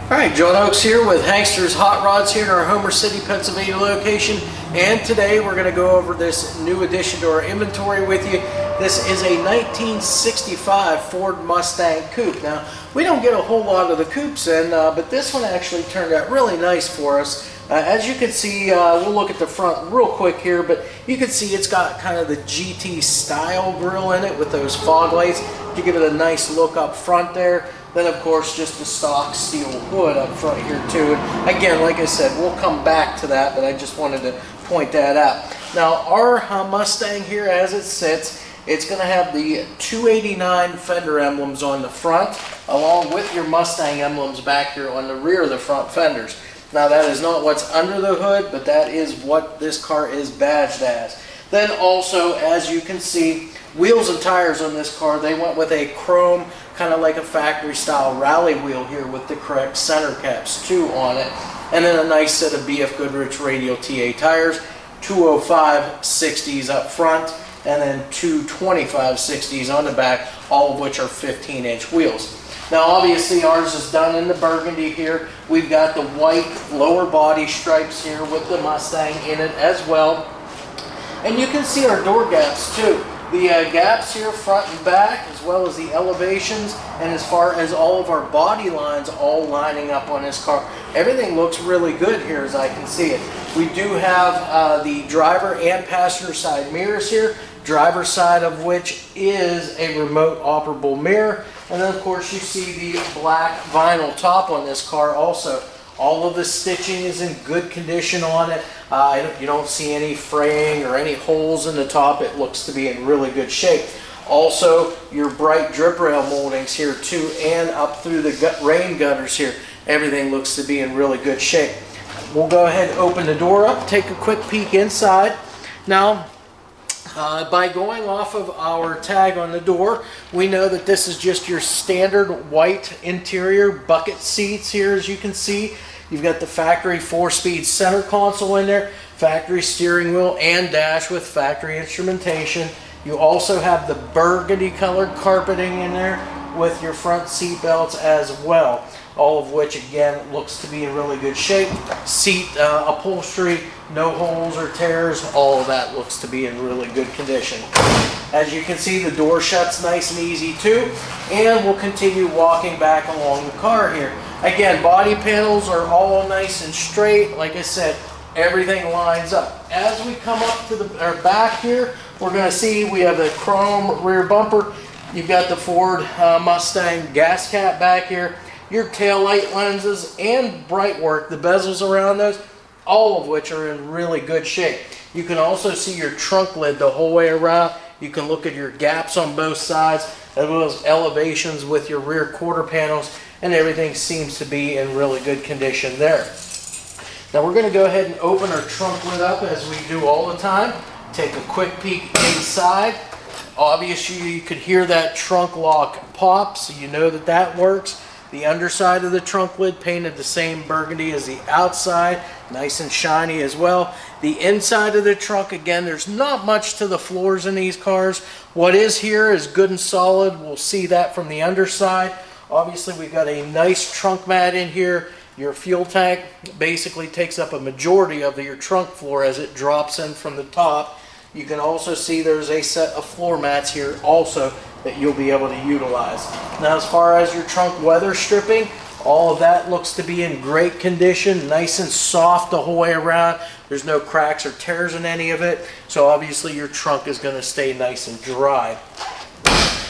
Alright, John Oaks here with HANKSTERS Hot Rods here in our Homer City, Pennsylvania location, and today we're going to go over this new addition to our inventory with you. This is a 1965 Ford Mustang coupe. Now, we don't get a whole lot of the coupes in, but this one actually turned out really nice for us. As you can see, we'll look at the front real quick here, but you can see it's got kind of the GT style grille in it with those fog lights to give it a nice look up front there. Then of course just the stock steel wood up front here too. And again, like I said, we'll come back to that, but I just wanted to point that out. Now our Mustang here as it sits, it's going to have the 289 Fender emblems on the front, along with your Mustang emblems back here on the rear of the front fenders. Now that is not what's under the hood, but that is what this car is badged as. Then also, as you can see, wheels and tires on this car, they went with a chrome, kind of like a factory style rally wheel here with the correct center caps too on it. And then a nice set of BFGoodrich Radial TA tires, 205 60s up front, and then two 25 60s on the back, all of which are 15-inch wheels. Now obviously ours is done in the Burgundy here. We've got the white lower body stripes here with the Mustang in it as well. And you can see our door gaps too. The gaps here front and back, as well as the elevations, and as far as all of our body lines all lining up on this car. Everything looks really good here as I can see it. We do have the driver and passenger side mirrors here, driver side of which is a remote operable mirror. And then of course you see the black vinyl top on this car also. All of the stitching is in good condition on it. You don't see any fraying or any holes in the top. It looks to be in really good shape. Also, your bright drip rail moldings here too, and up through the rain gutters here. Everything looks to be in really good shape. We'll go ahead and open the door up, take a quick peek inside. Now, by going off of our tag on the door, we know that this is just your standard white interior bucket seats here, as you can see. You've got the factory 4-speed center console in there, factory steering wheel and dash with factory instrumentation. You also have the burgundy colored carpeting in there with your front seat belts as well. All of which again looks to be in really good shape. Seat upholstery, no holes or tears, all of that looks to be in really good condition. As you can see, the door shuts nice and easy too, and we'll continue walking back along the car here. Again, body panels are all nice and straight. Like I said, everything lines up. As we come up to our back here, we're going to see we have the chrome rear bumper. You've got the Ford Mustang gas cap back here. Your tail light lenses and bright work, the bezels around those, all of which are in really good shape. You can also see your trunk lid the whole way around. You can look at your gaps on both sides, as well as elevations with your rear quarter panels, and everything seems to be in really good condition there. Now we're going to go ahead and open our trunk lid up as we do all the time. Take a quick peek inside. Obviously you could hear that trunk lock pop, so you know that that works. The underside of the trunk lid painted the same burgundy as the outside, nice and shiny as well. The inside of the trunk, again, there's not much to the floors in these cars. What is here is good and solid. We'll see that from the underside. Obviously, we've got a nice trunk mat in here. Your fuel tank basically takes up a majority of your trunk floor as it drops in from the top. You can also see there's a set of floor mats here also that you'll be able to utilize. Now as far as your trunk weather stripping, all of that looks to be in great condition, nice and soft the whole way around. There's no cracks or tears in any of it, so obviously your trunk is going to stay nice and dry.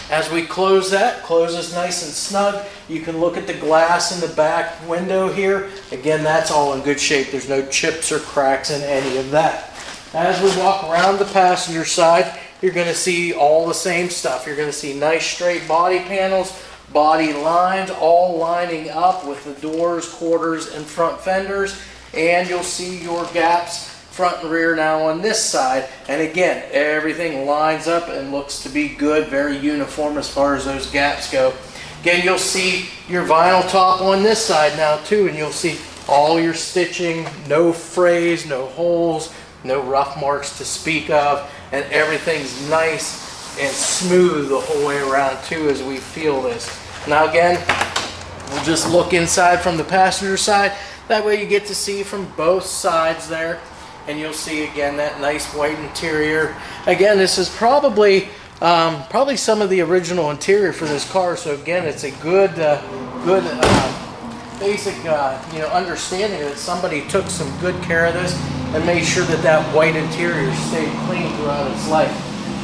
As we close that, closes nice and snug. You can look at the glass in the back window here. Again, that's all in good shape. There's no chips or cracks in any of that. As we walk around the passenger side, you're going to see all the same stuff. You're going to see nice straight body panels, body lines, all lining up with the doors, quarters, and front fenders. And you'll see your gaps front and rear now on this side. And again, everything lines up and looks to be good, very uniform as far as those gaps go. Again, you'll see your vinyl top on this side now too, and you'll see all your stitching, no frays, no holes, no rough marks to speak of, and everything's nice and smooth the whole way around too as we feel this. Now again, We'll just look inside from the passenger side. That way you get to see from both sides there. And you'll see again that nice white interior. Again, this is probably some of the original interior for this car. So again, it's a good basic understanding that somebody took some good care of this and made sure that that white interior stayed clean throughout its life.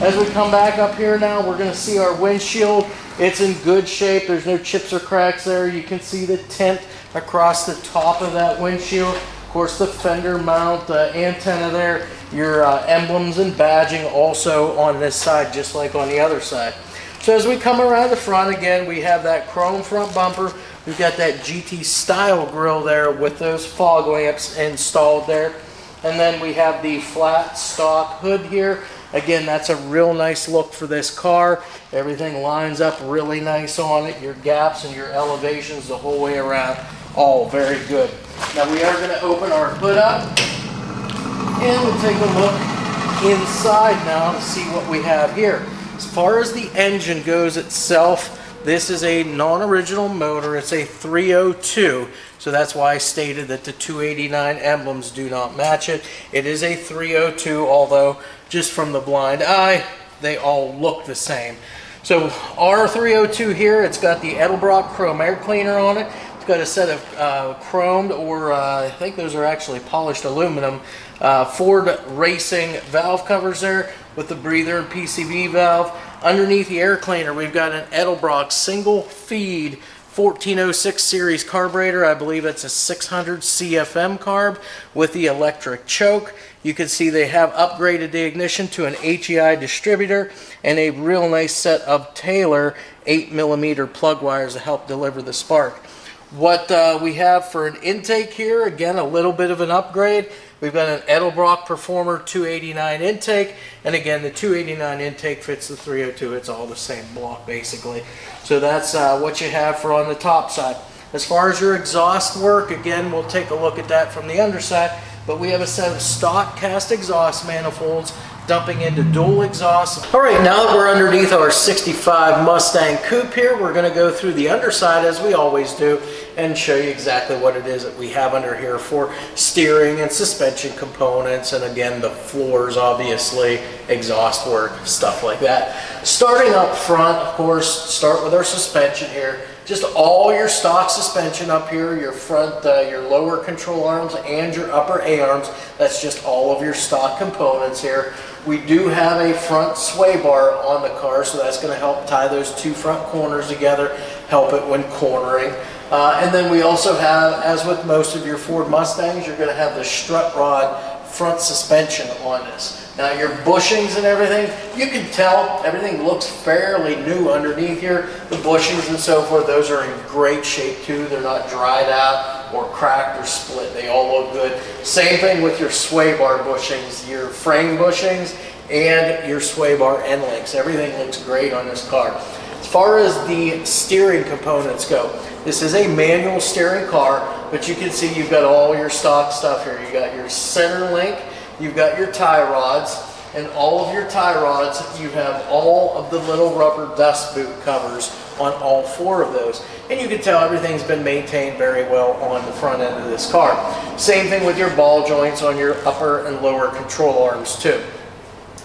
As we come back up here now, we're going to see our windshield. It's in good shape. There's no chips or cracks there. You can see the tint across the top of that windshield. Of course, the fender mount, antenna there, your emblems and badging also on this side, just like on the other side. So as we come around the front, again, we have that chrome front bumper. We've got that GT style grille there with those fog lamps installed there. And then we have the flat stock hood here. Again, that's a real nice look for this car. Everything lines up really nice on it. Your gaps and your elevations the whole way around, all very good. Now we are going to open our hood up and we'll take a look inside now to see what we have here. As far as the engine goes itself, this is a non-original motor. It's a 302, so that's why I stated that the 289 emblems do not match it. It is a 302, although just from the blind eye, they all look the same. So our 302 here, it's got the Edelbrock chrome air cleaner on it. It's got a set of chromed, or I think those are actually polished aluminum, Ford Racing valve covers there with the breather and PCV valve. Underneath the air cleaner, we've got an Edelbrock single feed 1406 series carburetor. I believe it's a 600 CFM carb with the electric choke. You can see they have upgraded the ignition to an HEI distributor and a real nice set of Taylor 8mm plug wires to help deliver the spark. What we have for an intake here, again, a little bit of an upgrade. We've got an Edelbrock Performer 289 intake, and again, the 289 intake fits the 302. It's all the same block, basically. So that's what you have for on the top side. As far as your exhaust work, again, we'll take a look at that from the underside, but we have a set of stock cast exhaust manifolds dumping into dual exhaust. All right, now that we're underneath our 65 Mustang Coupe here, we're going to go through the underside as we always do and show you exactly what it is that we have under here for steering and suspension components, and again, the floors, obviously, exhaust work, stuff like that. Starting up front, of course, start with our suspension here. Just all your stock suspension up here, your front, your lower control arms and your upper A-arms. That's just all of your stock components here. We do have a front sway bar on the car, so that's going to help tie those two front corners together, help it when cornering. And then we also have, as with most of your Ford Mustangs, you're going to have the strut rod front suspension on this. Now your bushings and everything, you can tell everything looks fairly new underneath here. The bushings and so forth, those are in great shape too. They're not dried out or cracked or split. They all look good. Same thing with your sway bar bushings, your frame bushings and your sway bar end links. Everything looks great on this car. As far as the steering components go, this is a manual steering car, but you can see you've got all your stock stuff here. You got your center link, you've got your tie rods, and all of your tie rods, you have all of the little rubber dust boot covers on all four of those. And you can tell everything's been maintained very well on the front end of this car. Same thing with your ball joints on your upper and lower control arms too.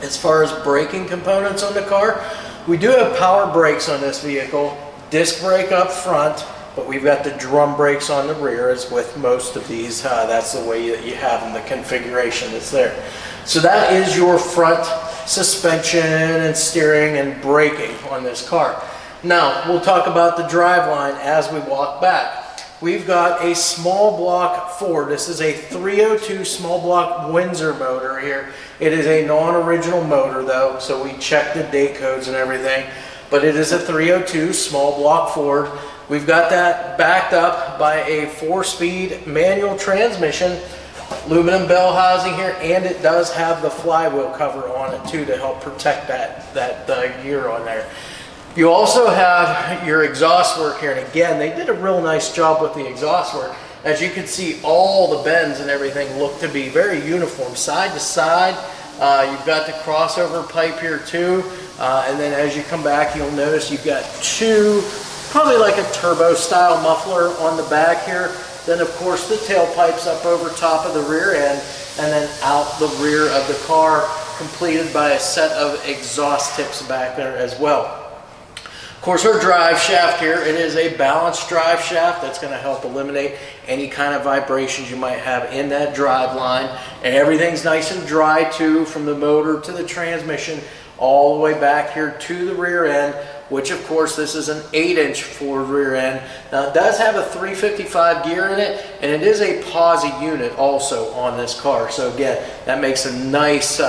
As far as braking components on the car, we do have power brakes on this vehicle, disc brake up front, but we've got the drum brakes on the rear, as with most of these. That's the way that you have them, the configuration that's there. So that is your front suspension and steering and braking on this car. Now, we'll talk about the driveline as we walk back. We've got a small block Ford. This is a 302 small block Windsor motor here. It is a non-original motor though, so we checked the date codes and everything. But it is a 302 small block Ford. We've got that backed up by a 4-speed manual transmission, aluminum bell housing here, and it does have the flywheel cover on it too to help protect that gear on there. You also have your exhaust work here, and again, they did a real nice job with the exhaust work. As you can see, all the bends and everything look to be very uniform, side to side. You've got the crossover pipe here too, and then as you come back, you'll notice you've got two probably like a turbo style muffler on the back here. Then of course the tailpipes up over top of the rear end, and then out the rear of the car, completed by a set of exhaust tips back there as well. Of course, our drive shaft here, it is a balanced drive shaft that's going to help eliminate any kind of vibrations you might have in that drive line. And everything's nice and dry too, from the motor to the transmission, all the way back here to the rear end, which of course this is an 8-inch Ford rear end. Now it does have a 355 gear in it, and it is a POSI unit also on this car. So again, that makes a nice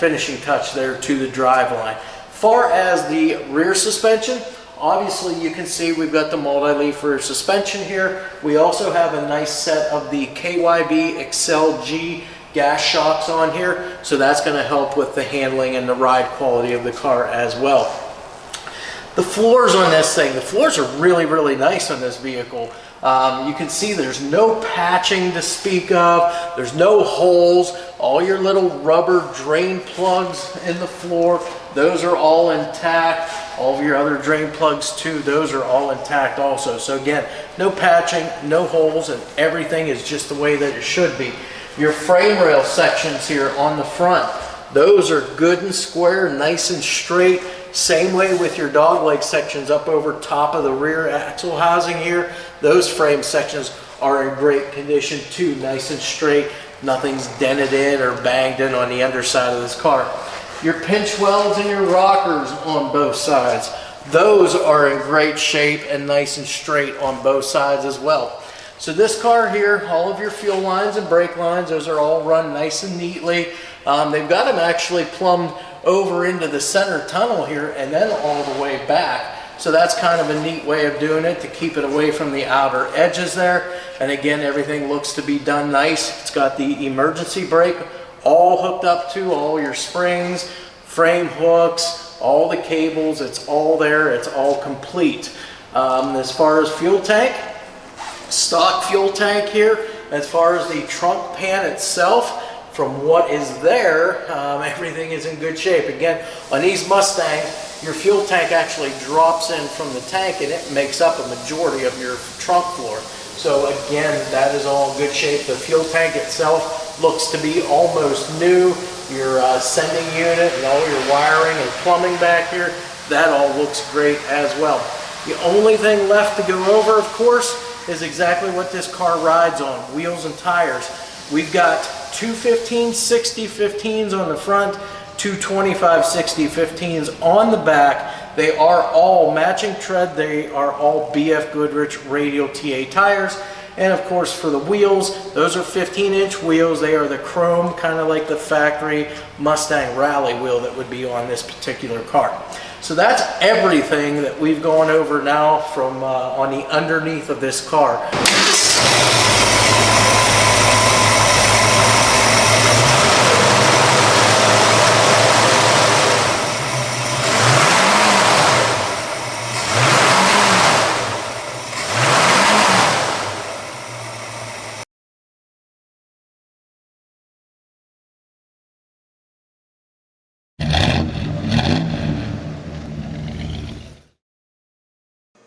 finishing touch there to the drive line. Far as the rear suspension, obviously you can see we've got the multi-leaf rear suspension here. We also have a nice set of the KYB Excel G gas shocks on here, so that's going to help with the handling and the ride quality of the car as well. The floors on this thing, the floors are really nice on this vehicle. You can see there's no patching to speak of, there's no holes. All your little rubber drain plugs in the floor, those are all intact. All of your other drain plugs too, those are all intact also. So again, no patching, no holes, and everything is just the way that it should be. Your frame rail sections here on the front, those are good and square, nice and straight. Same way with your dogleg sections up over top of the rear axle housing here. Those frame sections are in great condition too, nice and straight. Nothing's dented in or banged in on the underside of this car. Your pinch welds and your rockers on both sides, those are in great shape and nice and straight on both sides as well. So this car here, all of your fuel lines and brake lines, those are all run nice and neatly. They've got them actually plumbed over into the center tunnel here and then all the way back. So that's kind of a neat way of doing it to keep it away from the outer edges there. And again, everything looks to be done nice. It's got the emergency brake all hooked up to all your springs, frame hooks, all the cables. It's all there. It's all complete. As far as fuel tank, stock fuel tank here. As far as the trunk pan itself, from what is there, everything is in good shape. Again, on these Mustangs, your fuel tank actually drops in from the tank and it makes up a majority of your trunk floor. So again, that is all in good shape. The fuel tank itself looks to be almost new. Your sending unit and all your wiring and plumbing back here, that all looks great as well. The only thing left to go over, of course, is exactly what this car rides on, wheels and tires. We've got two 15/60 15s on the front, two 25/60 15s on the back. They are all matching tread. They are all BFGoodrich Radial TA tires. And of course for the wheels, those are 15-inch wheels. They are the chrome, kind of like the factory Mustang Rally wheel that would be on this particular car. So that's everything that we've gone over now from on the underneath of this car.